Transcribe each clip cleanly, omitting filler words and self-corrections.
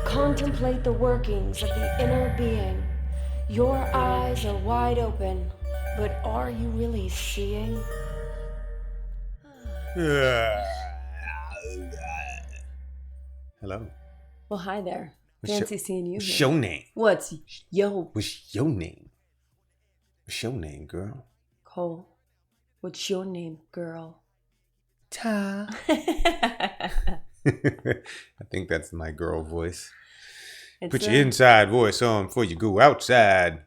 Contemplate the workings of the inner being. Your eyes are wide open, but are you really seeing? Hello. Well, hi there. Fancy seeing you What's here. your name? What's yo? What's your name? What's your name, girl? Cole. What's your name, girl? Ta. I think that's my girl voice. Put your inside voice on before you go outside.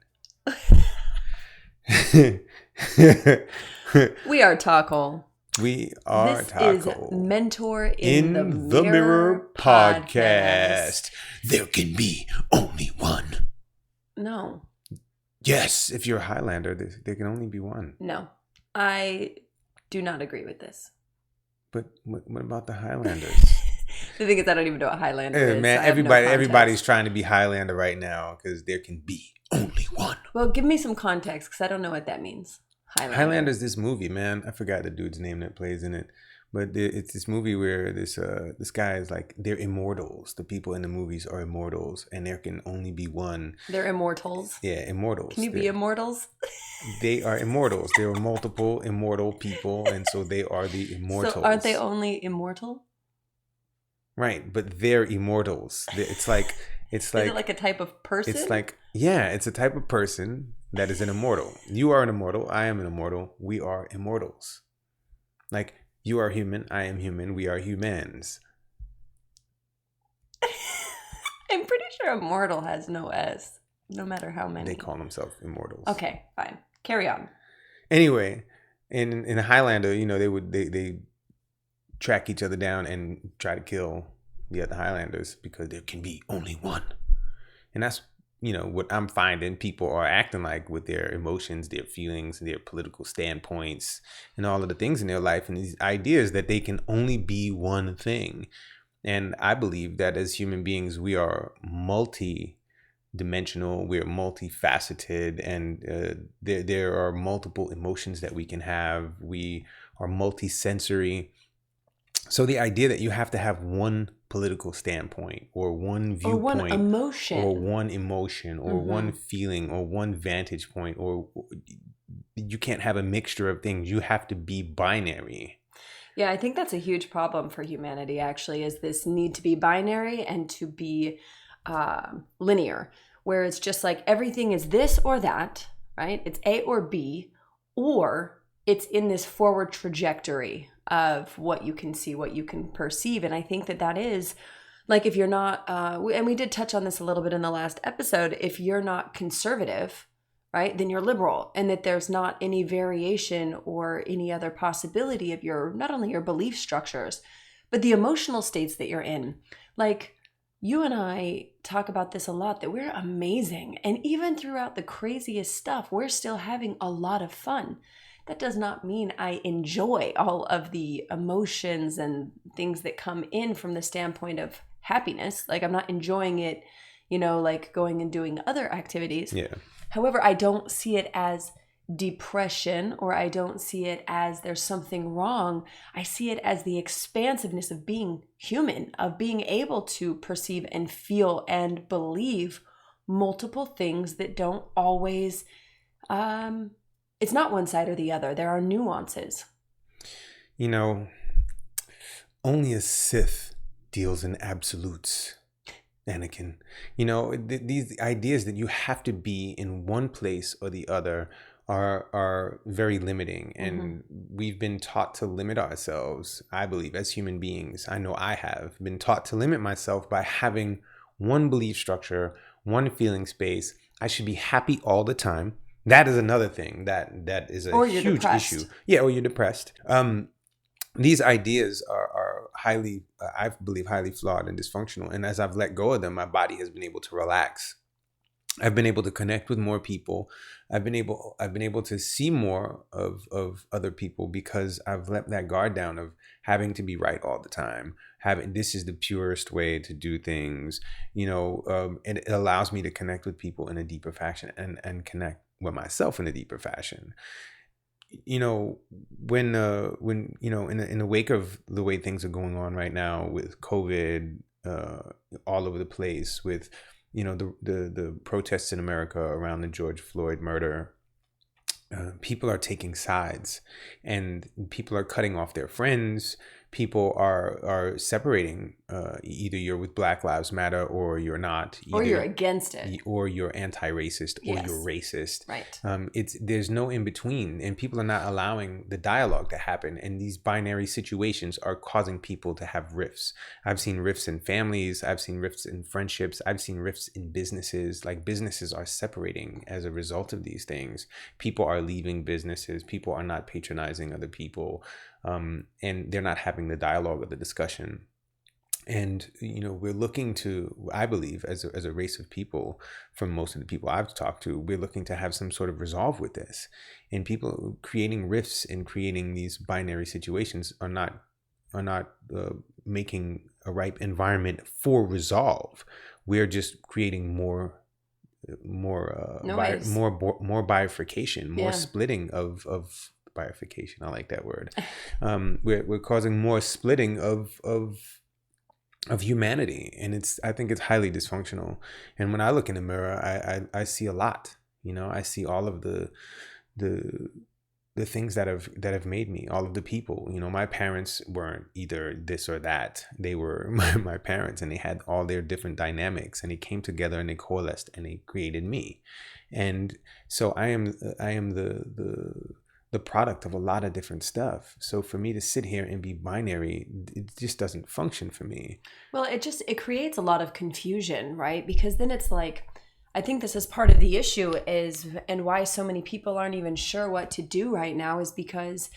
We are Taco. We are this Taco. This is Mentor in the Mirror podcast. There can be only one. No. Yes, if you're a Highlander, there can only be one. No, I do not agree with this. But what about the Highlanders? The thing is, I don't even know what Highlander is. Man, everybody's trying to be Highlander right now because there can be only one. Well, give me some context because I don't know what that means. Highlander's this movie, man. I forgot the dude's name that plays in it, but it's this movie where this guy is like, they're immortals. The people in the movies are immortals, and there can only be one. They're immortals. Yeah, immortals. Can you be immortals? They are immortals. There are multiple immortal people, and so they are the immortals. So aren't they only immortal? Right, but they're immortals. It's like is it like a type of person? It's like, yeah, it's a type of person that is an immortal. You are an immortal. I am an immortal. We are immortals. Like, you are human. I am human. We are humans. I'm pretty sure immortal has no S, no matter how many. They call themselves immortals. Okay, fine. Carry on. Anyway, in Highlander, they track each other down and try to kill the other Highlanders because there can be only one. And that's, what I'm finding people are acting like with their emotions, their feelings, and their political standpoints, and all of the things in their life, and these ideas that they can only be one thing. And I believe that as human beings, we are multi-dimensional, we're multifaceted, and there are multiple emotions that we can have. We are multisensory. So the idea that you have to have one political standpoint or one viewpoint or one emotion or one feeling or one vantage point, or you can't have a mixture of things. You have to be binary. Yeah, I think that's a huge problem for humanity, actually, is this need to be binary and to be linear, where it's just like everything is this or that, right? It's A or B, or it's in this forward trajectory of what you can see, what you can perceive. And I think that is, like, if you're not, and we did touch on this a little bit in the last episode, if you're not conservative, right, then you're liberal, and that there's not any variation or any other possibility of not only your belief structures, but the emotional states that you're in. Like, you and I talk about this a lot, that we're amazing. And even throughout the craziest stuff, we're still having a lot of fun. That does not mean I enjoy all of the emotions and things that come in from the standpoint of happiness. Like, I'm not enjoying it, like going and doing other activities. Yeah. However, I don't see it as depression, or I don't see it as there's something wrong. I see it as the expansiveness of being human, of being able to perceive and feel and believe multiple things that don't always, it's not one side or the other. There are nuances. Only a Sith deals in absolutes, Anakin. These ideas that you have to be in one place or the other are very limiting. And we've been taught to limit ourselves, I believe, as human beings. I know I have been taught to limit myself by having one belief structure, one feeling space. I should be happy all the time. That is another thing that is a huge issue. Yeah, or you're depressed. These ideas are highly, I believe, highly flawed and dysfunctional. And as I've let go of them, my body has been able to relax. I've been able to connect with more people. I've been able to see more of other people because I've let that guard down of having to be right all the time. This is the purest way to do things. It allows me to connect with people in a deeper fashion and connect with myself in a deeper fashion. When in the wake of the way things are going on right now with COVID, all all over the place with, the protests in America around the George Floyd murder. People are taking sides, and people are cutting off their friends. People are separating. Either you're with Black Lives Matter or you're not. Or you're against it. Or you're anti-racist, or Yes. you're racist. Right. There's no in between, and people are not allowing the dialogue to happen. And these binary situations are causing people to have rifts. I've seen rifts in families. I've seen rifts in friendships. I've seen rifts in businesses. Like, businesses are separating as a result of these things. People are leaving businesses. People are not patronizing other people. And they're not having the dialogue or the discussion. And, we're looking to, I believe, as a race of people, from most of the people I've talked to, we're looking to have some sort of resolve with this. And people creating rifts and creating these binary situations are not making a ripe environment for resolve. We're just creating more bifurcation, more splitting of bifurcation. I like that word. We're causing more splitting of humanity, and I think it's highly dysfunctional. And when I look in the mirror, I see a lot. I see all of the things that have made me, all of the people. My parents weren't either this or that. They were my parents, and they had all their different dynamics, and they came together and they coalesced and they created me. And so I am the product of a lot of different stuff. So for me to sit here and be binary, it just doesn't function for me. Well, it creates a lot of confusion, right? Because then it's like, I think this is part of the issue and why so many people aren't even sure what to do right now, is because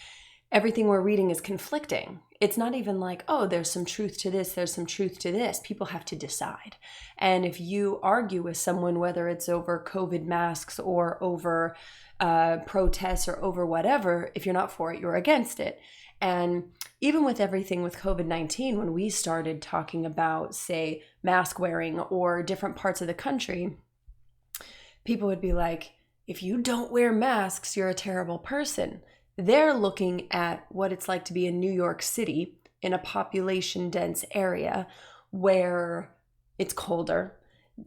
everything we're reading is conflicting. It's not even like, oh, there's some truth to this, there's some truth to this. People have to decide. And if you argue with someone, whether it's over COVID masks or over protests or over whatever, if you're not for it, you're against it. And even with everything with COVID-19, when we started talking about, say, mask wearing or different parts of the country, people would be like, if you don't wear masks, you're a terrible person. They're looking at what it's like to be in New York City, in a population dense area where it's colder,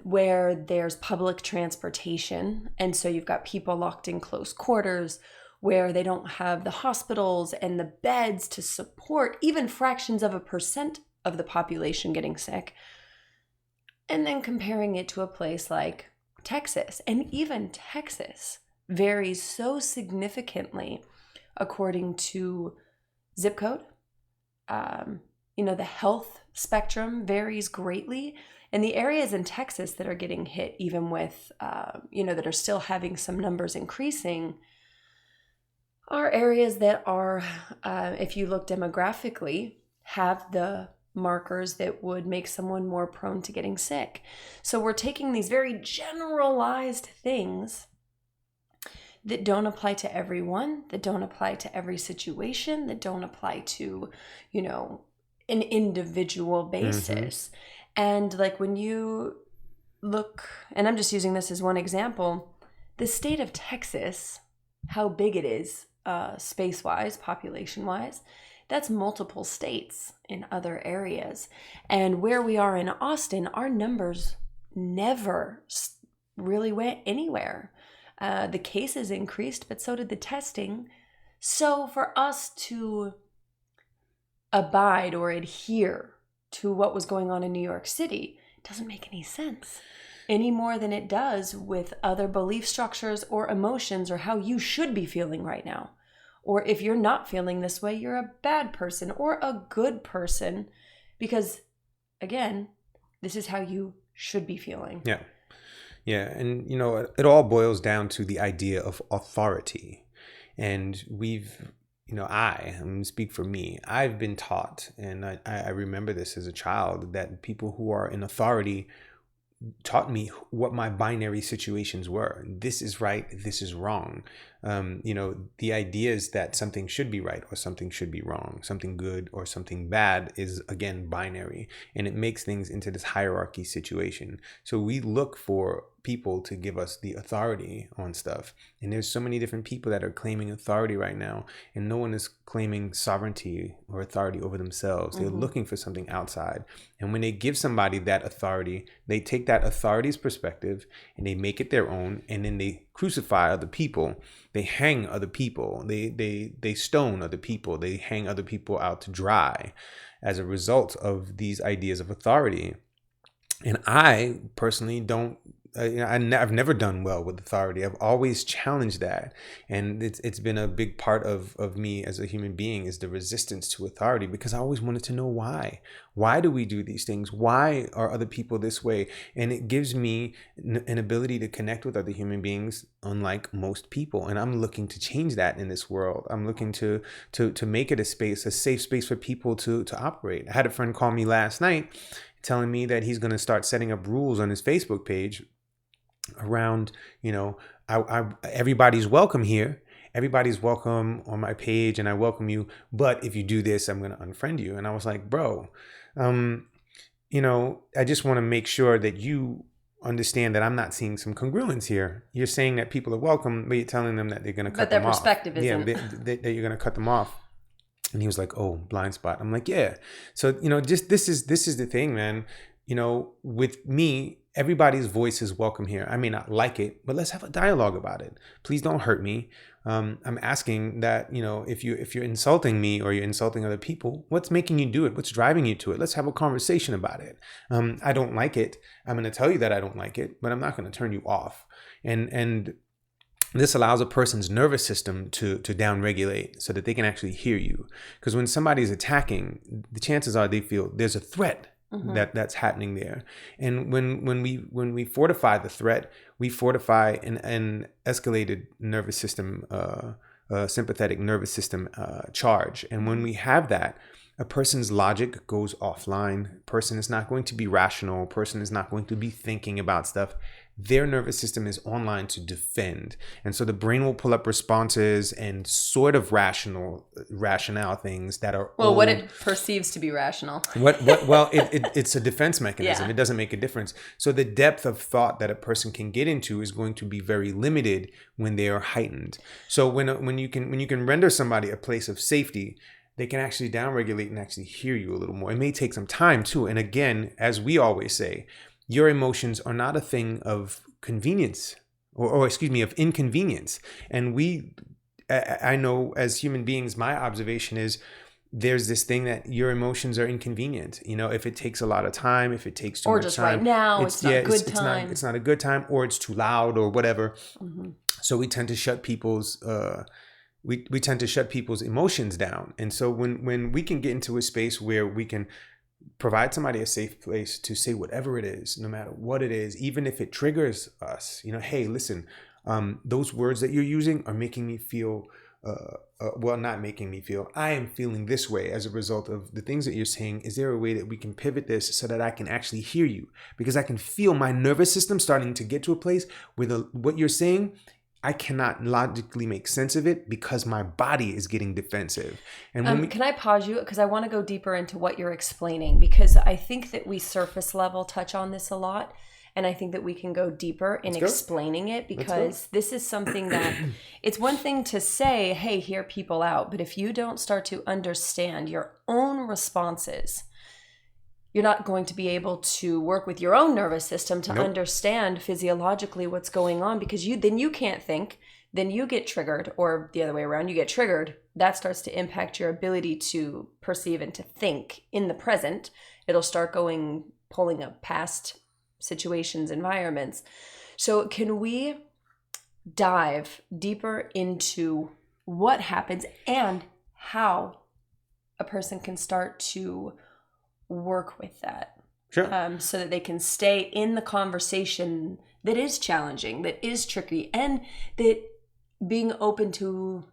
where there's public transportation. And so you've got people locked in close quarters, where they don't have the hospitals and the beds to support even fractions of a % of the population getting sick. And then comparing it to a place like Texas. And even Texas varies so significantly according to zip code. The health spectrum varies greatly. And the areas in Texas that are getting hit, even with, that are still having some numbers increasing, are areas that are, if you look demographically, have the markers that would make someone more prone to getting sick. So we're taking these very generalized things that don't apply to everyone, that don't apply to every situation, that don't apply to, an individual basis. Mm-hmm. And like when you look, and I'm just using this as one example, the state of Texas, how big it is, space-wise, population-wise, that's multiple states in other areas. And where we are in Austin, our numbers never really went anywhere. The cases increased, but so did the testing. So for us to abide or adhere to what was going on in New York City doesn't make any sense any more than it does with other belief structures or emotions or how you should be feeling right now. Or if you're not feeling this way, you're a bad person or a good person, because again, this is how you should be feeling. Yeah. Yeah. And, it all boils down to the idea of authority. And I'm going to speak for me. I've been taught, and I remember this as a child, that people who are in authority taught me what my binary situations were. This is right, this is wrong. the ideas that something should be right or something should be wrong, something good or something bad is, again, binary. And it makes things into this hierarchy situation. So we look for people to give us the authority on stuff. And there's so many different people that are claiming authority right now, and no one is claiming sovereignty or authority over themselves. They're looking for something outside. And when they give somebody that authority, they take that authority's perspective and they make it their own, and then they crucify other people. They hang other people. They stone other people. They hang other people out to dry as a result of these ideas of authority. And I personally don't, I've never done well with authority. I've always challenged that. And it's been a big part of me as a human being, is the resistance to authority, because I always wanted to know why. Why do we do these things? Why are other people this way? And it gives me an ability to connect with other human beings, unlike most people. And I'm looking to change that in this world. I'm looking to make it a safe space for people to operate. I had a friend call me last night telling me that he's going to start setting up rules on his Facebook page around, everybody's welcome here. Everybody's welcome on my page, and I welcome you. But if you do this, I'm going to unfriend you. And I was like, bro, I just want to make sure that you understand that I'm not seeing some congruence here. You're saying that people are welcome, but you're telling them that they're going to cut them off. But their perspective isn't. Yeah, that you're going to cut them off. And he was like, oh, blind spot. I'm like, yeah. So, just this is the thing, man. With me, everybody's voice is welcome here. I may not like it, but let's have a dialogue about it. Please don't hurt me. I'm asking that, if you're insulting me or you're insulting other people, what's making you do it? What's driving you to it? Let's have a conversation about it. I don't like it. I'm going to tell you that I don't like it, but I'm not going to turn you off. And this allows a person's nervous system to downregulate so that they can actually hear you. Because when somebody's attacking, the chances are they feel there's a threat that's happening there. And when we fortify the threat, we fortify an escalated nervous system, sympathetic nervous system charge. And when we have that, a person's logic goes offline. Person is not going to be rational. Person is not going to be thinking about stuff. Their nervous system is online to defend. And so the brain will pull up responses and sort of rationale things that are what it perceives to be rational. It's a defense mechanism. Yeah. It doesn't make a difference. So the depth of thought that a person can get into is going to be very limited when they are heightened. So when you can render somebody a place of safety, they can actually downregulate and actually hear you a little more. It may take some time too. And again, as we always say, your emotions are not a thing of convenience of inconvenience. And I know as human beings, my observation is there's this thing that your emotions are inconvenient. If it takes a lot of time, if it takes too much time. Or just right now, it's not a good time. It's not a good time, or it's too loud or whatever. Mm-hmm. So we tend to shut people's we tend to shut people's emotions down. And so when we can get into a space where we can provide somebody a safe place to say whatever it is, no matter what it is, even if it triggers us, hey, listen, those words that you're using are making me feel, not making me feel, I am feeling this way as a result of the things that you're saying. Is there a way that we can pivot this so that I can actually hear you? Because I can feel my nervous system starting to get to a place where what you're saying, I cannot logically make sense of it because my body is getting defensive. And can I pause you? Because I want to go deeper into what you're explaining, because I think that we surface level touch on this a lot. And I think that we can go deeper in explaining it, because this is something that it's one thing to say, hey, hear people out. But if you don't start to understand your own responses, you're not going to be able to work with your own nervous system to understand physiologically what's going on, because then you can't think, then you get triggered, or the other way around, you get triggered. That starts to impact your ability to perceive and to think in the present. It'll start pulling up past situations, environments. So can we dive deeper into what happens and how a person can start to work with that? Sure. So that they can stay in the conversation that is challenging, that is tricky, and that being open to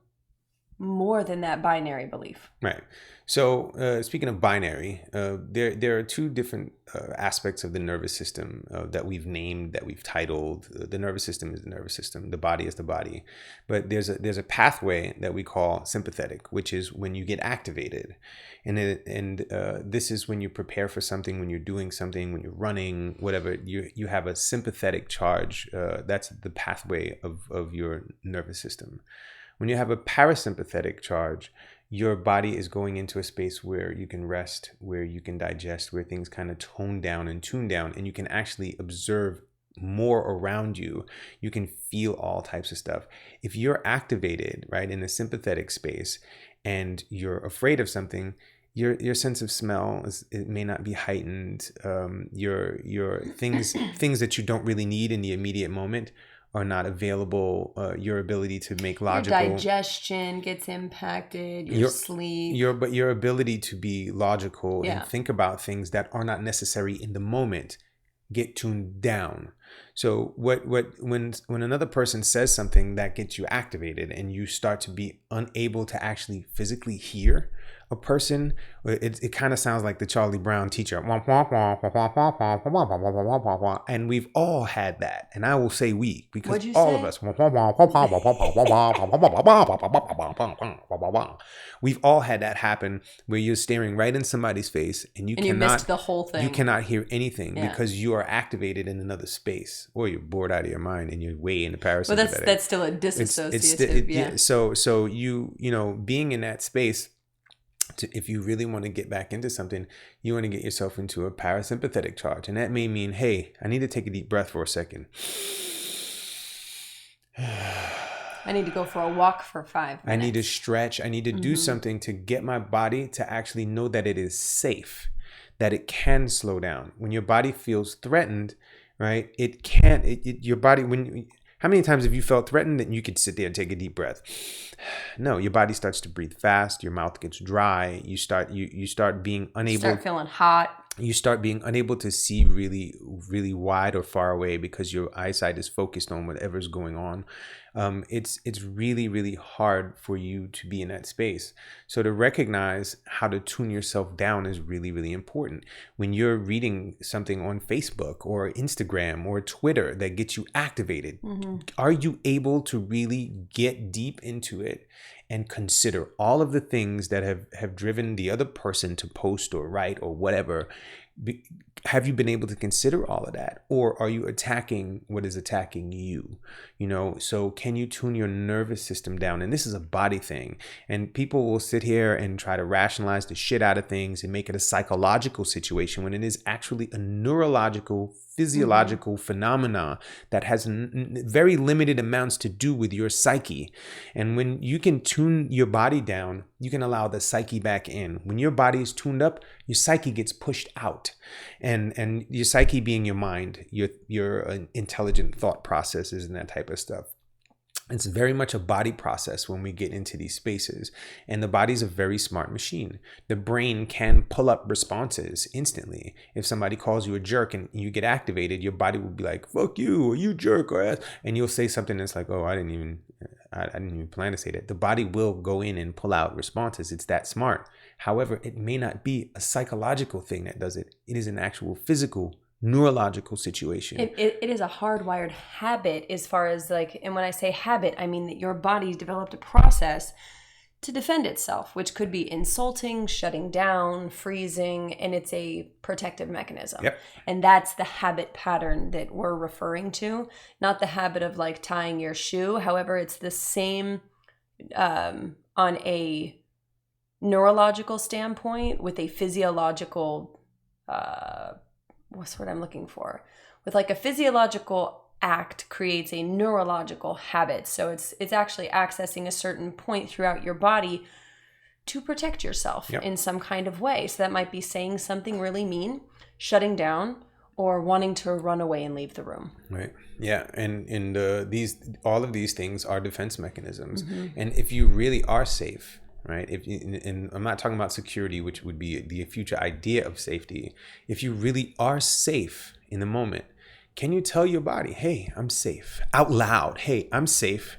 more than that binary belief. Right. So speaking of binary, there are two different aspects of the nervous system that we've named, that we've titled. The nervous system is the nervous system. The body is the body. But there's a pathway that we call sympathetic, which is when you get activated, and this is when you prepare for something, when you're doing something, when you're running, whatever. You have a sympathetic charge. That's the pathway of your nervous system. When you have a parasympathetic charge, your body is going into a space where you can rest, where you can digest, where things kind of tone down and tune down, and you can actually observe more around you. You can feel all types of stuff. If you're activated, right, in a sympathetic space and you're afraid of something, your sense of smell it may not be heightened. Your things that you don't really need in the immediate moment are not available. Your ability to make logical, your digestion gets impacted, your sleep, your ability to be logical and think about things that are not necessary in the moment get tuned down. So when another person says something that gets you activated and you start to be unable to actually physically hear a person, it kind of sounds like the Charlie Brown teacher. And we've all had that. And I will say we, because all of us, we've all had that happen where you're staring right in somebody's face and you missed the whole thing. You cannot hear anything because you are activated in another space, or you're bored out of your mind and you're way in the parasympathetic. Well, that's still a disassociative. So you being in that space, if you really want to get back into something, you want to get yourself into a parasympathetic charge. And that may mean, hey, I need to take a deep breath for a second. I need to go for a walk for 5 minutes. I need to stretch. I need to do something to get my body to actually know that it is safe, that it can slow down. When your body feels threatened, right, it can't. Your body, how many times have you felt threatened that you could sit there and take a deep breath? No, your body starts to breathe fast. Your mouth gets dry. You start being unable. You start feeling hot. You start being unable to see really, really wide or far away because your eyesight is focused on whatever's going on. It's really, really hard for you to be in that space. So to recognize how to tune yourself down is really, really important. When you're reading something on Facebook or Instagram or Twitter that gets you activated, are you able to really get deep into it and consider all of the things that have driven the other person to post or write or whatever? Have you been able to consider all of that? Or are you attacking what is attacking you? So can you tune your nervous system down? And this is a body thing. And people will sit here and try to rationalize the shit out of things and make it a psychological situation when it is actually a neurological, physiological phenomena that has very limited amounts to do with your psyche. And when you can tune your body down, you can allow the psyche back in. When your body is tuned up, your psyche gets pushed out. And your psyche being your mind, your intelligent thought processes and that type of stuff. It's very much a body process when we get into these spaces. And the body's a very smart machine. The brain can pull up responses instantly. If somebody calls you a jerk and you get activated, your body will be like, fuck you, or you jerk, or ass. And you'll say something that's like, oh, I didn't even plan to say that. The body will go in and pull out responses. It's that smart. However, it may not be a psychological thing that does it. It is an actual physical neurological situation. It is a hardwired habit as far as and when I say habit, I mean that your body's developed a process to defend itself, which could be insulting, shutting down, freezing, and it's a protective mechanism. Yep. And that's the habit pattern that we're referring to, not the habit of tying your shoe. However, it's the same on a neurological standpoint with a physiological what's the word I'm looking for? With a physiological act creates a neurological habit. So it's actually accessing a certain point throughout your body to protect yourself in some kind of way. So that might be saying something really mean, shutting down, or wanting to run away and leave the room. Right. Yeah. And all of these things are defense mechanisms. And if you really are safe, right? And I'm not talking about security, which would be the future idea of safety. If you really are safe in the moment, can you tell your body, hey, I'm safe, out loud? Hey, I'm safe.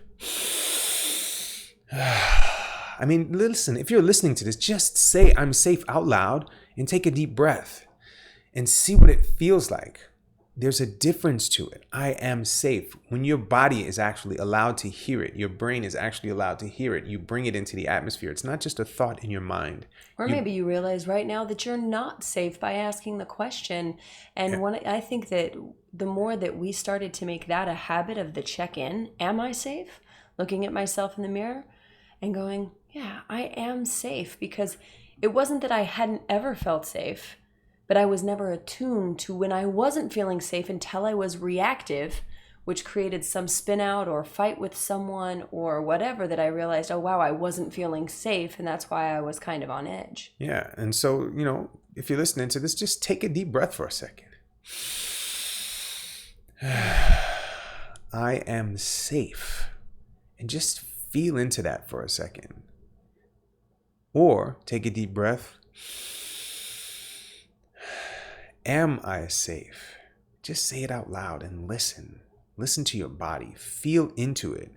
I mean, listen, if you're listening to this, just say I'm safe out loud and take a deep breath and see what it feels like. There's a difference to it. I am safe. When your body is actually allowed to hear it, your brain is actually allowed to hear it, you bring it into the atmosphere. It's not just a thought in your mind. Or maybe you realize right now that you're not safe by asking the question. And I think that the more that we started to make that a habit of the check-in, am I safe? Looking at myself in the mirror and going, yeah, I am safe. Because it wasn't that I hadn't ever felt safe, but I was never attuned to when I wasn't feeling safe until I was reactive, which created some spin out or fight with someone or whatever, that I realized, oh, wow, I wasn't feeling safe. And that's why I was kind of on edge. Yeah. And so, if you're listening to this, just take a deep breath for a second. I am safe. And just feel into that for a second. Or take a deep breath. Am I safe? Just say it out loud and listen. Listen to your body. Feel into it.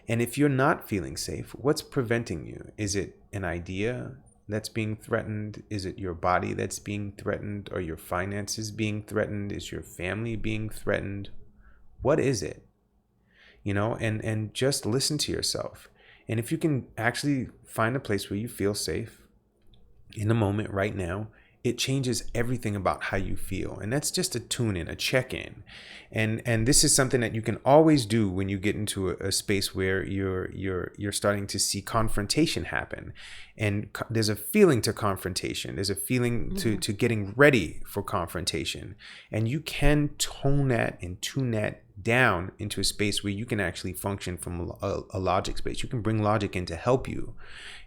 And if you're not feeling safe, what's preventing you? Is it an idea that's being threatened? Is it your body that's being threatened? Or your finances being threatened? Is your family being threatened? What is it? And just listen to yourself. And if you can actually find a place where you feel safe in the moment right now, it changes everything about how you feel. And that's just a tune-in, a check-in. And this is something that you can always do when you get into a space where you're starting to see confrontation happen. And there's a feeling to confrontation. There's a feeling to getting ready for confrontation. And you can tone that and tune that down into a space where you can actually function from a logic space. You can bring logic in to help you.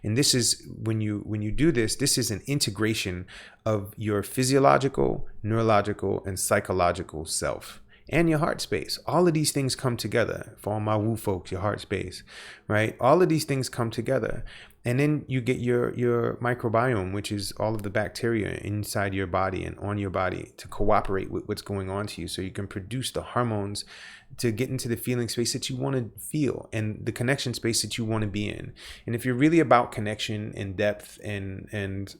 And this is when you do this is an integration of your physiological, neurological, and psychological self and your heart space. All of these things come together. For all my woo folks, your heart space, right? All of these things come together. And then you get your microbiome, which is all of the bacteria inside your body and on your body to cooperate with what's going on to you, so you can produce the hormones to get into the feeling space that you want to feel and the connection space that you want to be in. And if you're really about connection and depth and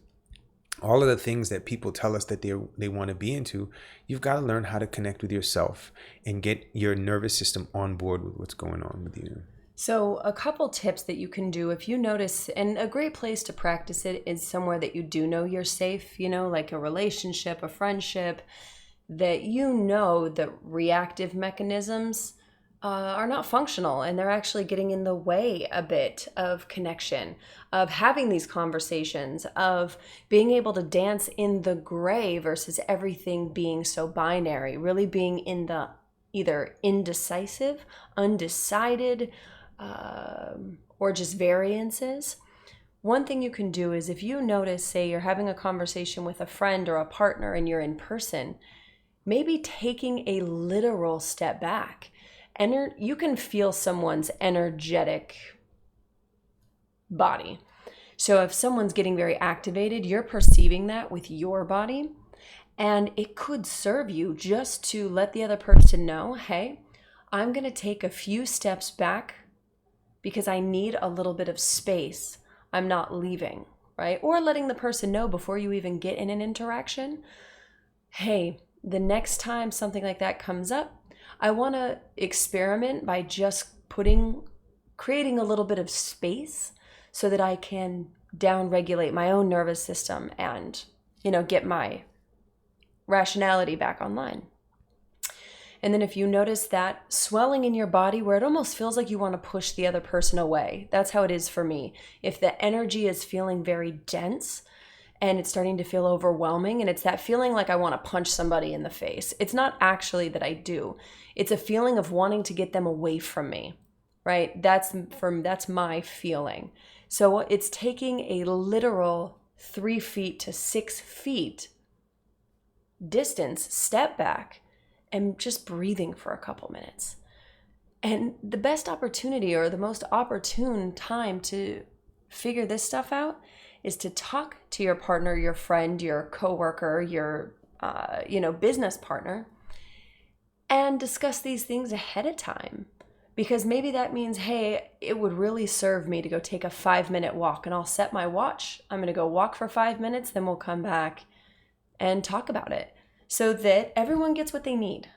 all of the things that people tell us that they want to be into, you've got to learn how to connect with yourself and get your nervous system on board with what's going on with you. So a couple tips that you can do if you notice, and a great place to practice it is somewhere that you do know you're safe, like a relationship, a friendship, that that reactive mechanisms are not functional and they're actually getting in the way a bit of connection, of having these conversations, of being able to dance in the gray versus everything being so binary, really being in the either indecisive, undecided, or just variances. One thing you can do is if you notice, say you're having a conversation with a friend or a partner and you're in person, maybe taking a literal step back. And you can feel someone's energetic body. So if someone's getting very activated, you're perceiving that with your body. And it could serve you just to let the other person know, hey, I'm going to take a few steps back because I need a little bit of space. I'm not leaving, right? Or letting the person know before you even get in an interaction, hey, the next time something like that comes up, I want to experiment by just creating a little bit of space so that I can down-regulate my own nervous system and, get my rationality back online. And then if you notice that swelling in your body where it almost feels like you want to push the other person away, that's how it is for me. If the energy is feeling very dense and it's starting to feel overwhelming and it's that feeling like I want to punch somebody in the face, it's not actually that I do. It's a feeling of wanting to get them away from me, right? That's my feeling. So it's taking a literal 3 feet to 6 feet distance, step back, and just breathing for a couple minutes. And the best opportunity or the most opportune time to figure this stuff out is to talk to your partner, your friend, your coworker, your business partner, and discuss these things ahead of time. Because maybe that means, hey, it would really serve me to go take a 5-minute walk, and I'll set my watch. I'm going to go walk for 5 minutes, then we'll come back and talk about it so that everyone gets what they need.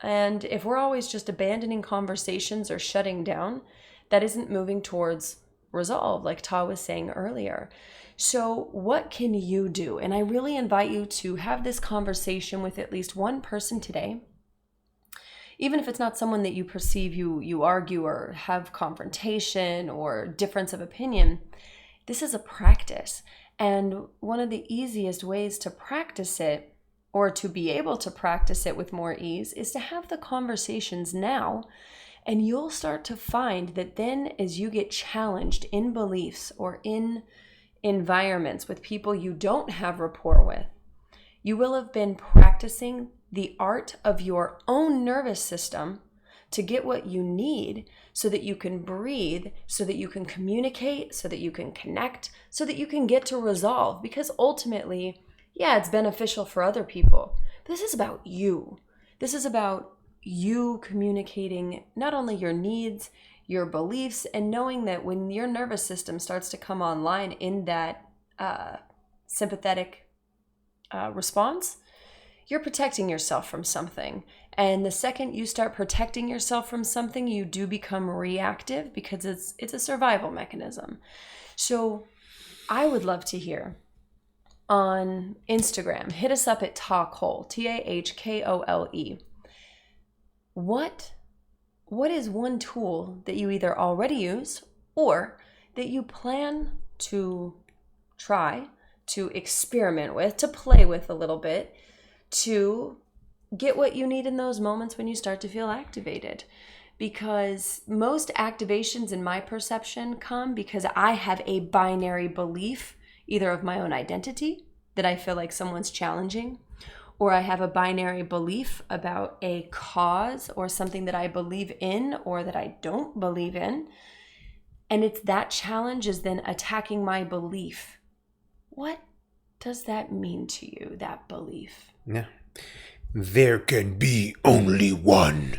And if we're always just abandoning conversations or shutting down, that isn't moving towards resolve, like Ta was saying earlier. So what can you do? And I really invite you to have this conversation with at least one person today. Even if it's not someone that you perceive you argue or have confrontation or difference of opinion, this is a practice. And one of the easiest ways to practice it, or to be able to practice it with more ease, is to have the conversations now. And you'll start to find that then as you get challenged in beliefs or in environments with people you don't have rapport with, you will have been practicing the art of your own nervous system to get what you need so that you can breathe, so that you can communicate, so that you can connect, so that you can get to resolve. Because ultimately, yeah, it's beneficial for other people. But this is about you. This is about you communicating not only your needs, your beliefs, and knowing that when your nervous system starts to come online in that sympathetic response, you're protecting yourself from something. And the second you start protecting yourself from something, you do become reactive because it's a survival mechanism. So I would love to hear on Instagram, hit us up at Tahkole, Tahkole. What is one tool that you either already use or that you plan to try, to experiment with, to play with a little bit, to get what you need in those moments when you start to feel activated? Because most activations in my perception come because I have a binary belief, either of my own identity, that I feel like someone's challenging, or I have a binary belief about a cause or something that I believe in or that I don't believe in. And it's that challenge is then attacking my belief. What does that mean to you, that belief? Yeah. There can be only one.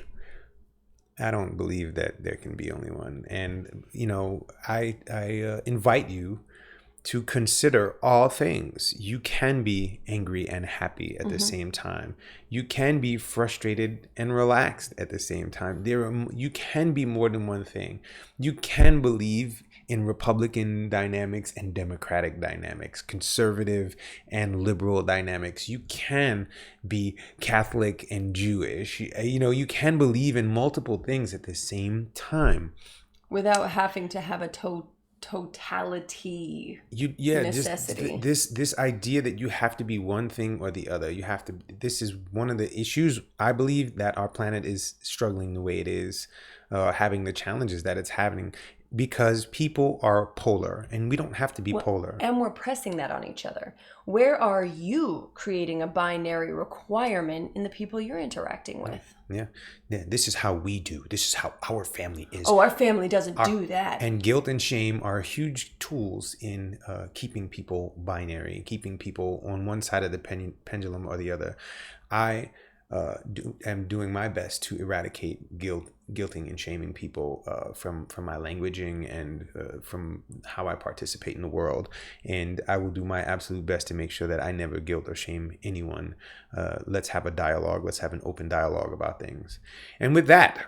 I don't believe that there can be only one. And, I invite you to consider all things. You can be angry and happy at the same time. You can be frustrated and relaxed at the same time. You can be more than one thing. You can believe in Republican dynamics and Democratic dynamics, conservative and liberal dynamics. You can be Catholic and Jewish. You can believe in multiple things at the same time. Without having to have a totality necessity. Just this idea that you have to be one thing or the other. This is one of the issues I believe that our planet is struggling the way it is, having the challenges that it's having, because people are polar and we don't have to be polar. And we're pressing that on each other. Where are you creating a binary requirement in the people you're interacting with? Yeah. This is how we do. This is how our family is. Oh, our family doesn't do that. And guilt and shame are huge tools in keeping people binary, keeping people on one side of the pendulum or the other. I am doing my best to eradicate guilting and shaming people from my languaging and from how I participate in the world. And I will do my absolute best to make sure that I never guilt or shame anyone. Let's have a dialogue. Let's have an open dialogue about things. And with that,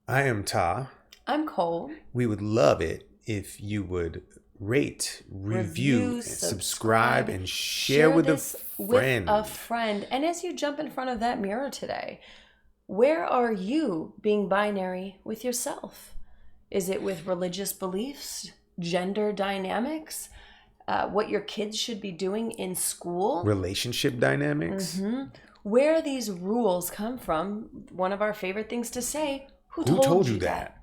I am Ta. I'm Cole. We would love it if you would rate, review, subscribe, and share with a friend. And as you jump in front of that mirror today, where are you being binary with yourself? Is it with religious beliefs, gender dynamics, what your kids should be doing in school? Relationship dynamics? Where these rules come from, one of our favorite things to say, who told you that?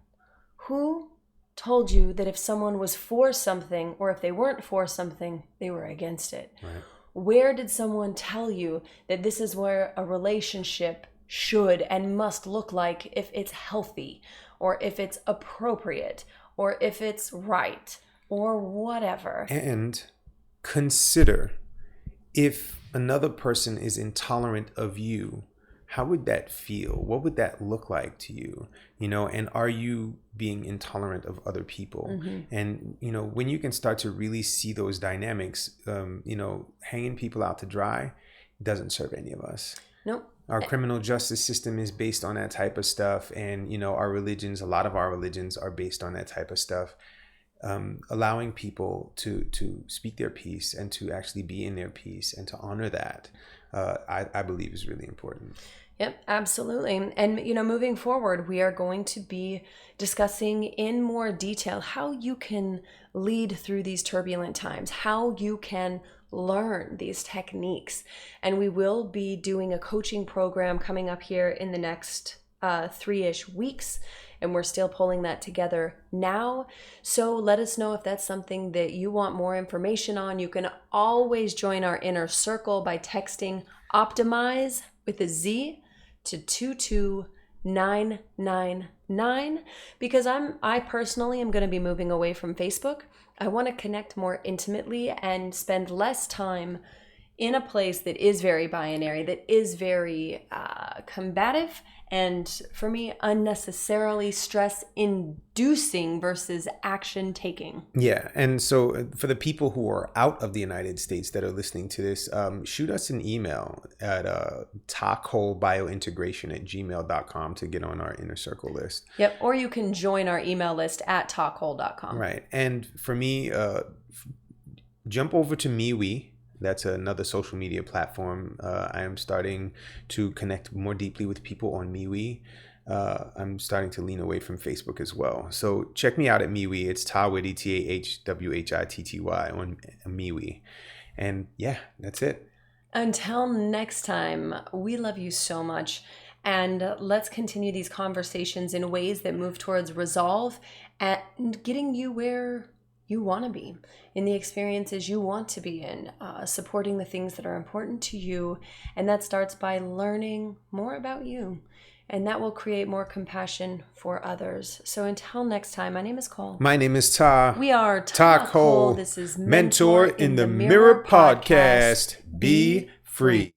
Who told you that if someone was for something or if they weren't for something, they were against it? Right. Where did someone tell you that this is where a relationship should and must look like if it's healthy or if it's appropriate or if it's right or whatever? And consider, if another person is intolerant of you, how would that feel? What would that look like to you? And are you being intolerant of other people? And, when you can start to really see those dynamics, hanging people out to dry doesn't serve any of us. Nope. Our criminal justice system is based on that type of stuff. And, our religions, a lot of our religions are based on that type of stuff. Allowing people to speak their piece and to actually be in their piece and to honor that, I believe is really important. Yep, absolutely. And, moving forward, we are going to be discussing in more detail how you can lead through these turbulent times, how you can learn these techniques. And we will be doing a coaching program coming up here in the next 3-ish weeks. And we're still pulling that together now. So let us know if that's something that you want more information on. You can always join our inner circle by texting Optimize with a Z to 22999, because I personally am going to be moving away from Facebook. I want to connect more intimately and spend less time in a place that is very binary, that is very combative, and for me, unnecessarily stress-inducing versus action-taking. Yeah, and so for the people who are out of the United States that are listening to this, shoot us an email at talkholebiointegration@gmail.com to get on our inner circle list. Yep, or you can join our email list at talkhole.com. Right, and for me, jump over to MeWe. That's another social media platform. I am starting to connect more deeply with people on MeWe. I'm starting to lean away from Facebook as well. So check me out at MeWe. It's Tahwhitty, TAHWHITTY on MeWe. And yeah, that's it. Until next time, we love you so much. And let's continue these conversations in ways that move towards resolve and getting you where you want to be, in the experiences you want to be in, supporting the things that are important to you. And that starts by learning more about you. And that will create more compassion for others. So until next time, my name is Cole. My name is Ta. We are Talk Hole. This is Mentor in the Mirror podcast. Be free.